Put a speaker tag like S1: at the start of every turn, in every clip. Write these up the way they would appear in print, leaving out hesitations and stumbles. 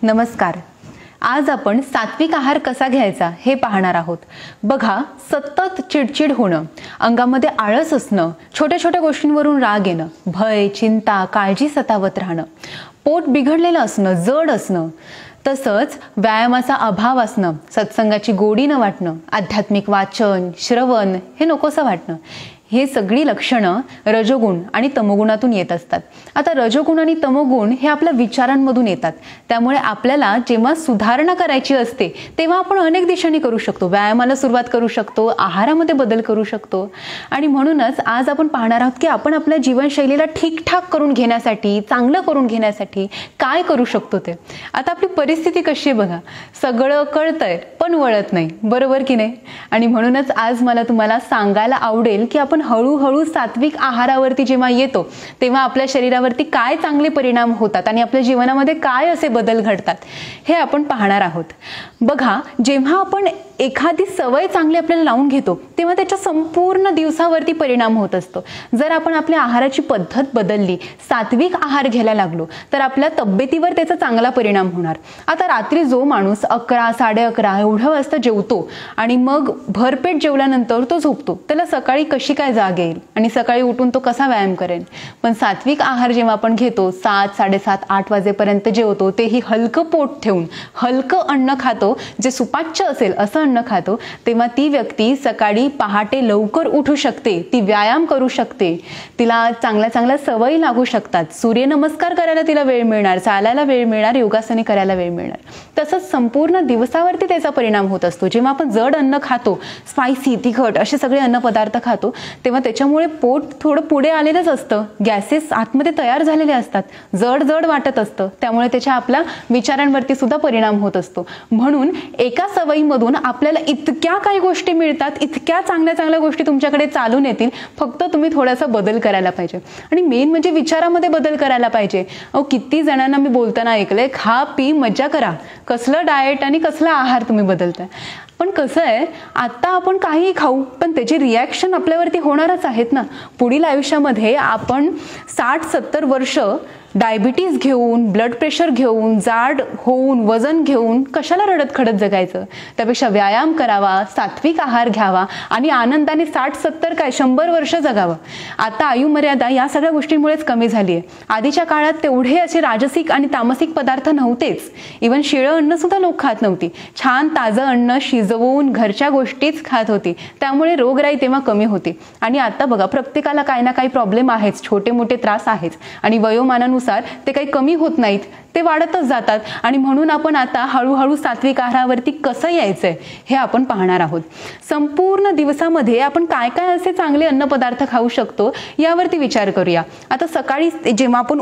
S1: नमस्कार. आज आपण सात्विक आहार कसा घ्यायचा हे पाहणार आहोत. बघा, सतत चिडचिड होणं, अंगामध्ये आळस असणं, छोट्या छोट्या गोष्टींवरून राग येणं, भय, चिंता, काळजी सतावत राहणं, पोट बिघडलेलं असणं, जड असणं, तसंच व्यायामाचा अभाव असणं, सत्संगाची गोडी न वाटणं, आध्यात्मिक वाचन, श्रवण हे नकोसं वाटणं, हे सगळी लक्षणं रजोगुण आणि तमोगुणातून येत असतात. आता रजोगुण आणि तमोगुण हे आपल्या विचारांमधून येतात. त्यामुळे आपल्याला जेव्हा सुधारणा करायची असते तेव्हा आपण अनेक दिशांनी करू शकतो. व्यायामाला सुरुवात करू शकतो, आहारामध्ये बदल करू शकतो. आणि म्हणूनच आज आपण पाहणार आहोत की आपण आपल्या जीवनशैलीला ठीकठाक करून घेण्यासाठी, चांगलं करून घेण्यासाठी काय करू शकतो ते. आता आपली परिस्थिती कशी आहे बघा, सगळं कळतंय पण वळत नाही, बरोबर की नाही. आणि म्हणूनच आज मला तुम्हाला सांगायला आवडेल की आपण हळूहळू सात्विक आहारावरती जेव्हा येतो तेव्हा आपल्या शरीरावरती काय चांगले परिणाम होतात आणि आपल्या जीवनामध्ये काय असे बदल घडतात हे आपण पाहणार आहोत. बघा, जेव्हा आपण एखादी सवय चांगली आपल्याला लावून घेतो तेव्हा त्याच्या संपूर्ण दिवसावरती परिणाम होत असतो. जर आपण आपल्या आहाराची पद्धत बदलली, सात्विक आहार घ्यायला लागलो तर आपल्या तब्येतीवर त्याचा चांगला परिणाम होणार. आता रात्री जो माणूस 11, 11:30 एवढ्या वाजता जेवतो आणि मग भरपेट जेवल्यानंतर तो झोपतो, त्याला सकाळी कशी काय जाग येईल आणि सकाळी उठून तो कसा व्यायाम करेल. पण सात्विक आहार जेव्हा आपण घेतो, 7, 7:30, 8 वाजेपर्यंत जेवतो, तेही हलकं पोट ठेवून हलकं अन्न खातो, जे सुपाच्य असेल असं अन्न खातो, तेव्हा ती व्यक्ती सकाळी पहाटे लवकर उठू शकते, ती व्यायाम करू शकते, तिला चांगल्या चांगल्या सवयी लागू शकतात. सूर्यनमस्कार करायला तिला वेळ मिळणार, चालायला वेळ मिळणार, योगासने करायला वेळ मिळणार. तसंच संपूर्ण दिवसावरती त्याचा परिणाम होत असतो. जेव्हा आपण जड अन्न खातो, स्पायसी, तिखट असे सगळे अन्न पदार्थ खातो, तेव्हा त्याच्यामुळे पोट थोडं पुढे आलेलंच असतं, गॅसेस आतमध्ये तयार झालेले असतात, जड जड वाटत असतं. त्यामुळे त्याच्या आपल्या विचारांवरती सुद्धा परिणाम होत असतो. म्हणून एका सवयीमधून आपल्याला इतक्या काही गोष्टी मिळतात, इतक्या चांगल्या चांगल्या गोष्टी तुमच्याकडे चालून येतील, फक्त तुम्ही थोडासा बदल करायला पाहिजे. आणि मेन म्हणजे विचारामध्ये बदल करायला पाहिजे. किती जणांना मी बोलताना ऐकलंय, खा पी मज्जा करा. कसलं डाएट आणि कसला आहार तुम्ही बदलताय. पण कसं आहे, आता आपण काहीही खाऊ पण त्याची रिॲक्शन आपल्यावरती होणारच आहेत ना. पुढील आयुष्यामध्ये आपण 60-70 वर्ष डायबिटीज घेऊन, ब्लड प्रेशर घेऊन, जाड होऊन, वजन घेऊन कशाला रडत खडत जगायचं. त्यापेक्षा व्यायाम करावा, सात्विक आहार घ्यावा आणि आनंदाने 60-70 काय 100 वर्ष जगावं. आता आयुमर्यादा या सगळ्या गोष्टींमुळेच कमी झाली आहे. आधीच्या काळात तेवढे असे राजसिक आणि तामसिक पदार्थ नव्हतेच. इव्हन शिळं अन्न सुद्धा लोक खात नव्हती. छान ताजं अन्न शिजवून घरच्या गोष्टीच खात होती. त्यामुळे रोगराई तेव्हा कमी होती. आणि आता बघा, प्रत्येकाला काही ना काही प्रॉब्लेम आहेच, छोटे मोठे त्रास आहेच. आणि वयोमानानुसार ते काही कमी होत नाहीत, ते वाढतच जातात. आणि म्हणून आपण आता हळूहळू सात्विक आहारावरती कसं यायचंय हे आपण पाहणार आहोत. संपूर्ण दिवसामध्ये आपण काय काय असे चांगले अन्नपदार्थ खाऊ शकतो यावरती विचार करूया. आता सकाळी जेव्हा आपण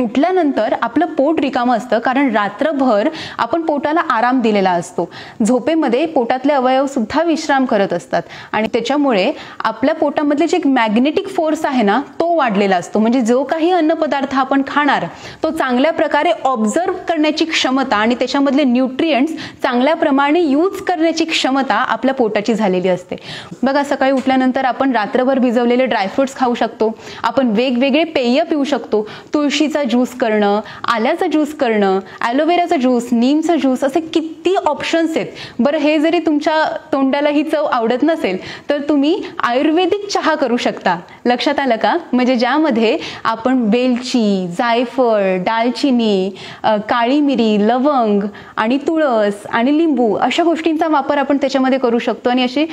S1: उठल्यानंतर आपलं पोट रिकामं असतं, कारण रात्रभर आपण पोटाला आराम दिलेला असतो. झोपेमध्ये पोटातले अवयव सुद्धा विश्राम करत असतात आणि त्याच्यामुळे आपल्या पोटामधले जे एक मॅग्नेटिक फोर्स आहे ना, तो वाढलेला असतो. म्हणजे जो काही अन्नपदार्थ आपण खाणार तो चांगल्या प्रकारे ऑब्झर्व करण्याची क्षमता आणि त्याच्यामधले न्यूट्रिएंट्स चांगल्या प्रमाणे यूज करण्याची क्षमता आपल्या पोटाची झालेली असते. बघा, सकाळी उठल्यानंतर आपण रात्रभर भिजवलेले ड्रायफ्रुट्स खाऊ शकतो, आपण वेगवेगळे पेय पिऊ शकतो. तुळशीचा ज्यूस करणं, आल्याचा ज्यूस करणं, ॲलोवेराचा ज्यूस, नीमचा ज्यूस, असे किती ऑप्शन्स आहेत. बरं, हे जरी तुमच्या तोंडाला ही चव आवडत नसेल तर तुम्ही आयुर्वेदिक चहा करू शकता. लक्षात आलं का? म्हणजे ज्यामध्ये आपण वेलची, जायफळ, दालचिनी, काळी मिरी, लवंग आणि तुळस आणि लिंबू अशा गोष्टींचा वापर आपण त्याच्यामध्ये करू शकतो आणि अशी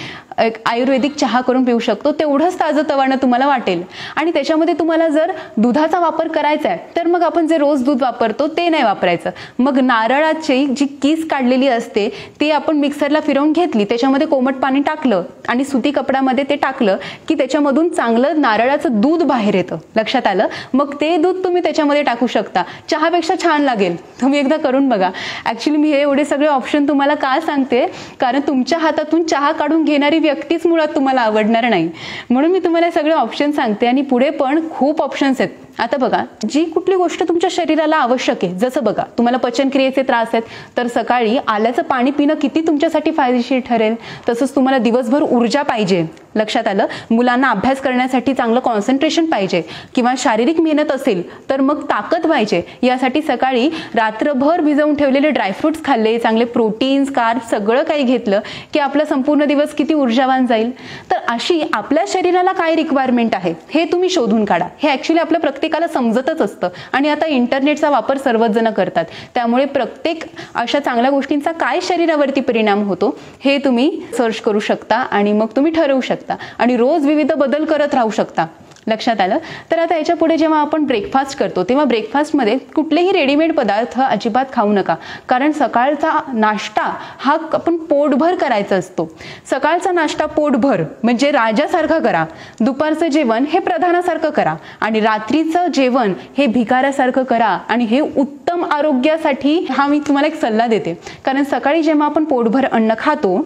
S1: आयुर्वेदिक चहा करून पिऊ शकतो. तेवढंच ताजंतवानं तुम्हाला वाटेल. आणि त्याच्यामध्ये तुम्हाला जर दुधाचा वापर करायचा आहे तर मग आपण जे रोज दूध वापरतो ते नाही वापरायचं. मग नारळाची जी कीस काढलेली असते ती आपण मिक्सरला फिरवून घेतली, त्याच्यामध्ये कोमट पाणी टाकलं आणि सुती कपड्यामध्ये ते टाकलं की त्याच्यामधून चांगलं नारळाचं दूध बाहेर येतं. लक्षात आलं? मग ते दूध तुम्ही त्याच्यामध्ये टाकू शकता. चहापेक्षा छान लागेल. तुम्ही एकदा करून बघा. ऍक्च्युली मी हे एवढे सगळे ऑप्शन तुम्हाला का सांगते, कारण तुमच्या हातातून चहा काढून घेणारी व्यक्तीच मुळात तुम्हाला आवडणार नाही. म्हणून मी तुम्हाला सगळे ऑप्शन सांगते आणि पुढे पण खूप ऑप्शन्स आहेत. आता बघा, जी कुठली गोष्ट तुमच्या शरीराला आवश्यक आहे, जसं बघा तुम्हाला पचनक्रियेचे त्रास आहेत तर सकाळी आल्याचं पाणी पिणं किती तुमच्यासाठी फायदेशीर ठरेल. तसंच तुम्हाला दिवसभर ऊर्जा पाहिजे लक्षात आलं? मुलांना अभ्यास करण्यासाठी चांगलं कॉन्सन्ट्रेशन पाहिजे किंवा शारीरिक मेहनत असेल तर मग ताकद पाहिजे, यासाठी सकाळी रात्रभर भिजवून ठेवलेले ड्रायफ्रुट्स खाल्ले, चांगले प्रोटीन्स, कार्ब्स सगळं काही घेतलं की आपला संपूर्ण दिवस किती ऊर्जावान जाईल. तर अशी आपल्या शरीराला काय रिक्वायरमेंट आहे हे तुम्ही शोधून काढा. हे ऍक्च्युली आपल्या प्रत्येकाला समजतच असतं आणि आता इंटरनेटचा वापर सर्वच जण करतात. त्यामुळे प्रत्येक अशा चांगल्या गोष्टींचा काय शरीरावरती परिणाम होतो हे तुम्ही सर्च करू शकता आणि मग तुम्ही ठरवू शकता आणि रोज विविध बदल करत राहू शकता. लक्षात आलं? तर आता याच्या पुढे जेव्हा आपण ब्रेकफास्ट करतो तेव्हा ब्रेकफास्टमध्ये कुठलेही रेडीमेड पदार्थ अजिबात खाऊ नका, कारण सकाळचा नाश्ता हा आपण पोटभर करायचा असतो. सकाळचा नाश्ता पोटभर म्हणजे राजासारखा करा, दुपारचं जेवण हे प्रधानासारखं करा आणि रात्रीचं जेवण हे भिकाऱ्यासारखं करा. आणि हे उत्तम आरोग्यासाठी हा मी तुम्हाला एक सल्ला देते, कारण सकाळी जेव्हा आपण पोटभर अन्न खातो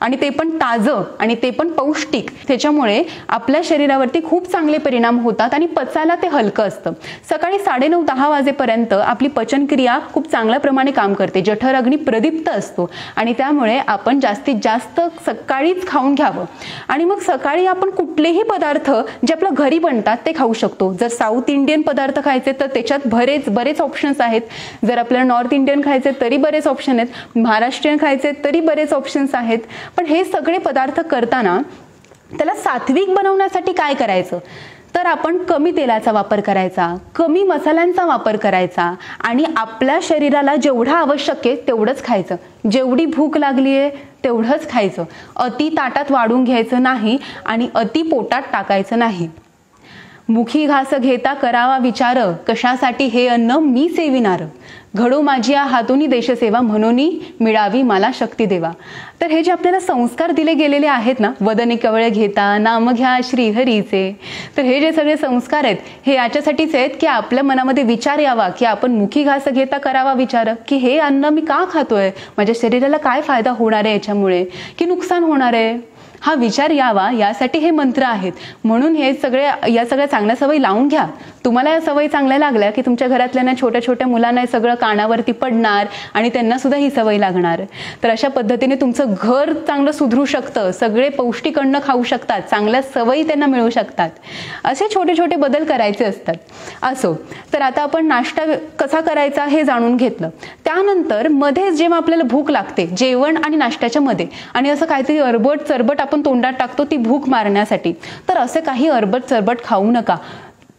S1: आणि ते पण ताजं आणि ते पण पौष्टिक, त्याच्यामुळे आपल्या शरीरावरती खूप चांगले परिणाम होतात आणि पचायला ते हलकं असतं. सकाळी 9:30-10 वाजेपर्यंत आपली पचनक्रिया खूप चांगल्या प्रमाणे काम करते, जठर अग्नी प्रदीप्त असतो आणि त्यामुळे आपण जास्तीत जास्त सकाळीच खाऊन घ्यावं. आणि मग सकाळी आपण कुठलेही पदार्थ जे आपल्या घरी बनतात ते खाऊ शकतो. जर साऊथ इंडियन पदार्थ खायचे तर त्याच्यात बरेच ऑप्शन्स आहेत. जर आपल्याला नॉर्थ इंडियन खायचे तरी बरेच ऑप्शन आहेत, महाराष्ट्रीयन खायचे तरी बरेच ऑप्शन्स आहेत. पण हे सगळे पदार्थ करताना त्याला सात्विक बनवण्यासाठी काय करायचं, तर आपण कमी तेलाचा वापर करायचा, कमी मसाल्यांचा वापर करायचा आणि आपल्या शरीराला जेवढं आवश्यक आहे तेवढंच खायचं. जेवढी भूक लागली आहे तेवढंच खायचं. अति ताटात वाढून घ्यायचं नाही आणि अति पोटात टाकायचं नाही. मुखी घास घेता करावा विचार, कशासाठी हे अन्न मी सेविनार. घडो माझी हातूनी देशसेवा, म्हणून मिळावी मला शक्ती देवा. तर हे जे आपल्याला संस्कार दिले गेलेले आहेत ना, वदने कवळे घेता नाम घ्या श्रीहरीचे, तर हे जे सगळे संस्कार आहेत हे याच्यासाठीच आहेत की आपल्या मनामध्ये विचार यावा की आपण मुखी घास घेता करावा विचार, की हे अन्न मी का खातोय, माझ्या शरीराला काय फायदा होणार आहे याच्यामुळे की नुकसान होणार आहे, हा विचार यावा यासाठी हे मंत्र आहेत. म्हणून या सगळ्या चांगल्या सवयी लावून घ्या. तुम्हाला या सवयी चांगल्या लागल्या की तुमच्या घरातल्या छोट्या छोट्या मुलांना हे सगळं कानावरती पडणार आणि त्यांना सुद्धा ही सवय लागणार. तर अशा पद्धतीने तुमचं घर चांगलं सुधरू शकतं, सगळे पौष्टिक अन्न खाऊ शकतात, चांगल्या सवयी त्यांना मिळू शकतात. असे छोटे छोटे बदल करायचे असतात. असो, तर आता आपण नाश्ता कसा करायचा हे जाणून घेतलं. त्यानंतर मध्ये जेव्हा आपल्याला भूक लागते जेवण आणि नाश्त्याच्या मध्ये आणि असं काहीतरी अरबट चरबट आपण तोंडात टाकतो ती भूक मारण्यासाठी, तर असे काही अरबट चरबट खाऊ नका.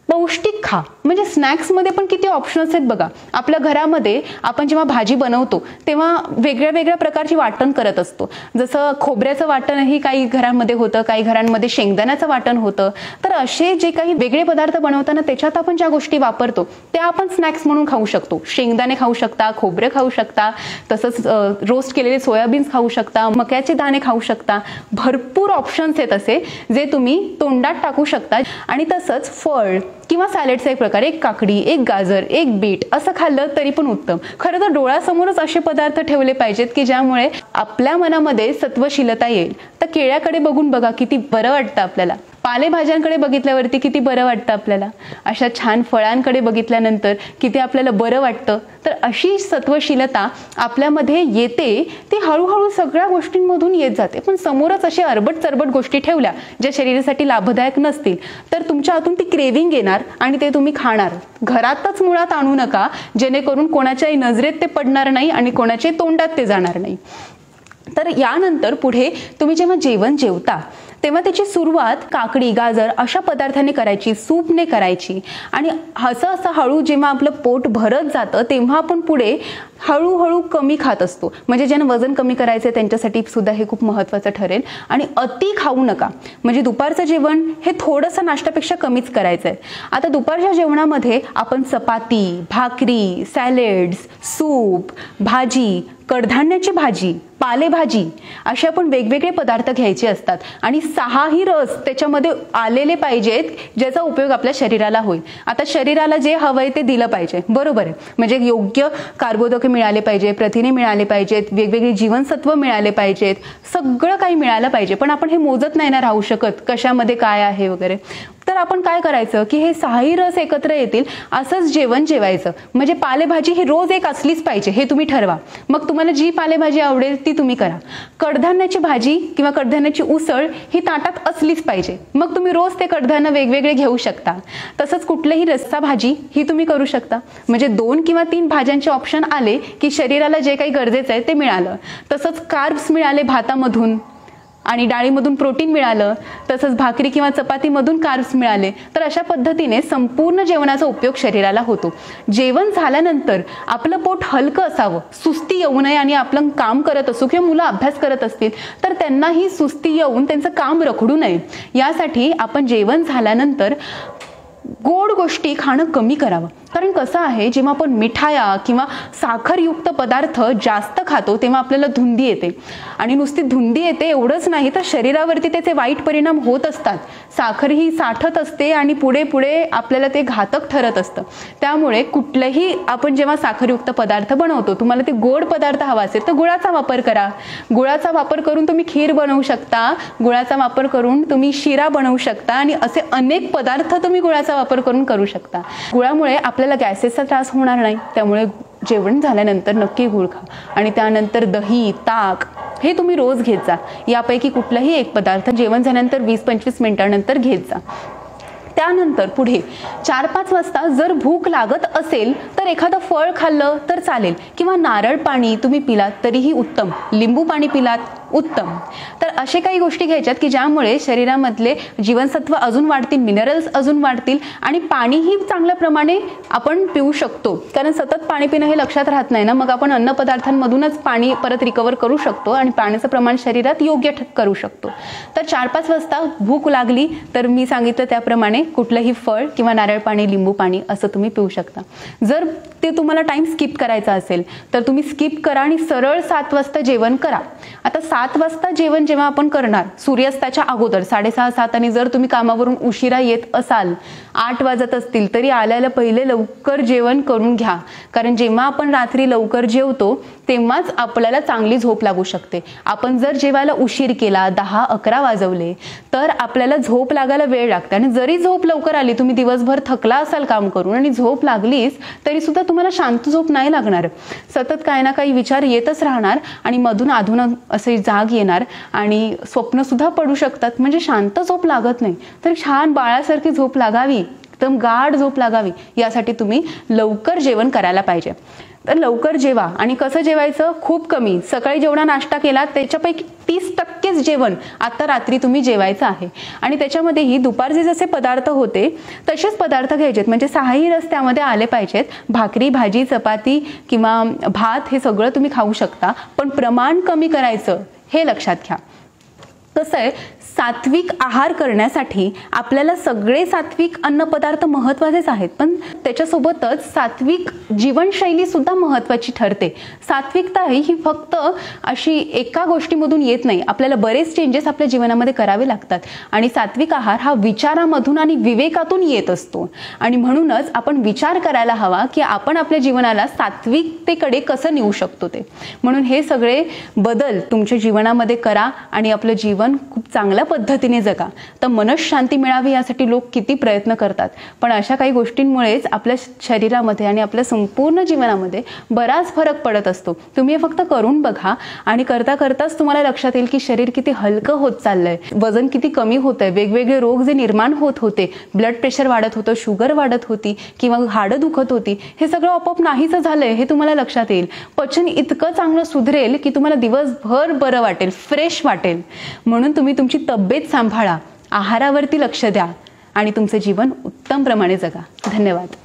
S1: पौष्टिक खा. म्हणजे स्नॅक्समध्ये पण किती ऑप्शन्स आहेत बघा. आपल्या घरामध्ये आपण जेव्हा भाजी बनवतो तेव्हा वेगळ्या वेगळ्या प्रकारची वाटण करत असतो. जसं खोबऱ्याचं वाटणही काही घरांमध्ये होतं, काही घरांमध्ये शेंगदाण्याचं वाटण होतं. तर असे जे काही वेगळे पदार्थ बनवताना त्याच्यात आपण ज्या गोष्टी वापरतो त्या आपण स्नॅक्स म्हणून खाऊ शकतो. शेंगदाणे खाऊ शकता, खोबरे खाऊ शकता, तसंच रोस्ट केलेले सोयाबीन्स खाऊ शकता, मक्याचे दाणे खाऊ शकता. भरपूर ऑप्शन्स आहेत असे जे तुम्ही तोंडात टाकू शकता. आणि तसंच फळ किंवा सॅलडचा एक प्रकार, एक काकडी, एक गाजर, एक बीट असं खाल्लं तरी पण उत्तम. खरं तर डोळ्यासमोरच असे पदार्थ ठेवले पाहिजेत की ज्यामुळे आपल्या मनामध्ये सत्वशीलता येईल. तर केळ्याकडे बघून बघा किती बरं वाटतं आपल्याला, पालेभाज्यांकडे बघितल्यावरती किती बरं वाटतं आपल्याला, अशा छान फळांकडे बघितल्यानंतर किती आपल्याला बरं वाटतं. तर अशी सत्वशीलता आपल्यामध्ये येते, ती हळूहळू सगळ्या गोष्टींमधून येत जाते. पण समोरच असे अरबट चरबट गोष्टी ठेवल्या ज्या शरीरासाठी लाभदायक नसतील तर तुमच्या हातून ती क्रेविंग येणार आणि ते तुम्ही खाणार. घरातच मुळात आणू नका, जेणेकरून कोणाच्याही नजरेत ते पडणार नाही आणि कोणाच्या तोंडात ते जाणार नाही. तर यानंतर पुढे तुम्ही जेव्हा जेवण जेवता तेव्हा त्याची सुरुवात काकडी, गाजर अशा पदार्थांनी करायची, सूपने करायची. आणि असं हळू जेव्हा आपलं पोट भरत जातं तेव्हा आपण पुढे हळूहळू कमी खात असतो. म्हणजे ज्यांना वजन कमी करायचं त्यांच्यासाठी सुद्धा हे खूप महत्त्वाचं ठरेल. आणि अति खाऊ नका. म्हणजे दुपारचं जेवण हे थोडंसं नाश्त्यापेक्षा कमीच करायचं आहे. आता दुपारच्या जेवणामध्ये आपण चपाती, भाकरी, सॅलेड्स, सूप, भाजी, कडधान्याची भाजी, पालेभाजी असे आपण वेगवेगळे पदार्थ घ्यायचे असतात. आणि 6ही रस त्याच्यामध्ये आलेले पाहिजेत ज्याचा उपयोग आपल्या शरीराला होईल. आता शरीराला जे हवंय ते दिलं पाहिजे, बरोबर आहे. म्हणजे योग्य कार्बोदके मिळाले पाहिजे, प्रथिने मिळाले पाहिजेत, वेगवेगळे जीवनसत्व मिळाले पाहिजेत, सगळं काही मिळालं पाहिजे. पण आपण हे मोजत नाही ना राहू शकत कशामध्ये काय आहे वगैरे. तर आपण काय करायचं की हे 6ही रस एकत्र येतील असंच जेवण जेवायचं. म्हणजे पालेभाजी ही रोज एक असलीच पाहिजे हे तुम्ही ठरवा. मग तुम्हाला जी पालेभाजी आवडेल ती तुम्ही करा. कडधान्याची भाजी किंवा कडधान्याची उसळ ही ताटात असलीच पाहिजे. मग तुम्ही रोज ते कडधान्य वेगवेगळे घेऊ शकता. तसंच कुठलीही रस्सा भाजी ही तुम्ही करू शकता. म्हणजे 2 किंवा 3 भाज्यांचे ऑप्शन आले की शरीराला जे काही गरजेचं आहे ते मिळालं. तसंच कार्ब्स मिळाले भातामधून आणि डाळीमधून प्रोटीन मिळालं. तसंच भाकरी किंवा चपातीमधून कार्ब्स मिळाले. तर अशा पद्धतीने संपूर्ण जेवणाचा उपयोग शरीराला होतो. जेवण झाल्यानंतर आपलं पोट हलकं असावं, सुस्ती येऊ नये आणि आपलं काम करत असू किंवा मुलं अभ्यास करत असतील तर त्यांनाही सुस्ती येऊन त्यांचं काम रखडू नये यासाठी आपण जेवण झाल्यानंतर गोड गोष्टी खाणं कमी करावं. कारण कसं आहे, जेव्हा आपण मिठाया किंवा साखरयुक्त पदार्थ जास्त खातो तेव्हा आपल्याला धुंदी येते. आणि नुसती धुंदी येते एवढंच नाही तर शरीरावरती त्याचे वाईट परिणाम होत असतात. साखर ही साठत असते आणि पुढे पुढे आपल्याला ते घातक ठरत असतं. त्यामुळे कुठलंही आपण जेव्हा साखरयुक्त पदार्थ बनवतो, तुम्हाला ते गोड पदार्थ हवा असेल तर गुळाचा वापर करा. गुळाचा वापर करून तुम्ही खीर बनवू शकता, गुळाचा वापर करून तुम्ही शिरा बनवू शकता आणि असे अनेक पदार्थ तुम्ही गुळाचा वापर करून करू शकता. गुळामुळे आपल्याला गॅसेसचा त्रास होणार नाही. त्यामुळे जेवण झाल्यानंतर नक्की गुळ खा. आणि त्यानंतर दही, ताक हे तुम्ही रोज घेत जा. यापैकी कुठलाही एक पदार्थ जेवण झाल्यानंतर 20-25 मिनिटांनंतर घेत जा. त्यानंतर पुढे 4-5 वाजता जर भूक लागत असेल तर एखादं फळ खाल्लं तर चालेल किंवा नारळ पाणी तुम्ही पिलात तरीही उत्तम, लिंबू पाणी पिलात उत्तम. तर असे काही गोष्टी घ्यायच्यात की ज्यामुळे शरीरामधले जीवनसत्व अजून वाढतील, मिनरल्स अजून वाढतील आणि पाणीही चांगल्या प्रमाणे आपण पिऊ शकतो. कारण सतत पाणी पिणं हे लक्षात राहत नाही ना, मग आपण अन्न पदार्थांमधूनच पाणी परत रिकवर करू शकतो आणि पाण्याचं प्रमाण शरीरात योग्य करू शकतो. तर 4-5 वाजता भूक लागली तर मी सांगितलं त्याप्रमाणे कुठलंही फळ किंवा नारळ पाणी, लिंबू पाणी असं तुम्ही पिऊ शकता. जर ते तुम्हाला टाइम स्किप करायचा असेल तर तुम्ही स्किप करा आणि सरळ 7 वाजता जेवण करा. आता 7 वाजता जेवण जेव्हा आपण करणार सूर्यास्ताच्या अगोदर 6:30-7 आणि जर तुम्ही कामावरून उशिरा येत असाल 8 वाजत असतील तरी आल्याला पहिले लवकर जेवण करून घ्या. कारण जेव्हा आपण रात्री लवकर जेवतो तेव्हाच आपल्याला चांगली झोप लागू शकते. आपण जर जेवायला उशीर केला 10-11 वाजवले तर आपल्याला झोप लागायला वेळ लागते. आणि जरी झोप लवकर आली, तुम्ही दिवसभर थकला असाल काम करून आणि झोप लागलीच तरी सुद्धा तुम्हाला शांत झोप नाही लागणार. सतत काही ना काही विचार येतच राहणार आणि मधून अधून असे जाग येणार आणि स्वप्न सुद्धा पडू शकतात. म्हणजे शांत झोप लागत नाही. तर छान बाळासारखी झोप लागावी, एकदम गाढ झोप लागावी यासाठी तुम्ही लवकर जेवण करायला पाहिजे. तर लवकर जेवा. आणि कसं जेवायचं? खूप कमी. सकाळी जेवढा नाश्ता केला त्याच्यापैकी 30% जेवण आता रात्री तुम्ही जेवायचं आहे. आणि त्याच्यामध्येही दुपारचे जसे पदार्थ होते तसेच पदार्थ घ्यायचेत. म्हणजे 6ही रस त्यामध्ये आले पाहिजेत. भाकरी, भाजी, चपाती किंवा भात हे सगळं तुम्ही खाऊ शकता, पण प्रमाण कमी करायचं हे लक्षात घ्या. कसं आहे, सात्विक आहार करण्यासाठी आपल्याला सगळे सात्विक अन्नपदार्थ महत्त्वाचेच आहेत, पण त्याच्यासोबतच सात्विक जीवनशैली सुद्धा महत्त्वाची ठरते. सात्विकता ही फक्त अशी एका गोष्टीमधून येत नाही. आपल्याला बरेच चेंजेस आपल्या जीवनामध्ये करावे लागतात आणि सात्विक आहार हा विचारामधून आणि विवेकातून येत असतो. आणि म्हणूनच आपण विचार करायला हवा की आपण आपल्या जीवनाला सात्विकतेकडे कसं नेऊ शकतो ते. म्हणून हे सगळे बदल तुमच्या जीवनामध्ये करा आणि आपलं जीवन खूप चांगल्या पद्धतीने जगा. तर मनःशांती मिळावी यासाठी लोक किती प्रयत्न करतात, पण अशा काही गोष्टींमुळेच आपल्या शरीरामध्ये आणि आपल्या संपूर्ण जीवनामध्ये बराच फरक पडत असतो. तुम्ही हे फक्त करून बघा आणि करता करताच तुम्हाला लक्षात येईल की शरीर किती हलकं होत चाललंय, वजन किती कमी होतंय, वेगवेगळे रोग जे निर्माण होत होते, ब्लड प्रेशर वाढत होतं, शुगर वाढत होती किंवा हाडं दुखत होती, हे सगळं आपोआप नाहीच झालंय हे तुम्हाला लक्षात येईल. पचन इतकं चांगलं सुधरेल की तुम्हाला दिवसभर बरं वाटेल, फ्रेश वाटेल. म्हणून तुम्ही तुमची तब्येत सांभाळा, आहारावरती लक्ष द्या आणि तुमचं जीवन उत्तम प्रमाणे जगा. धन्यवाद.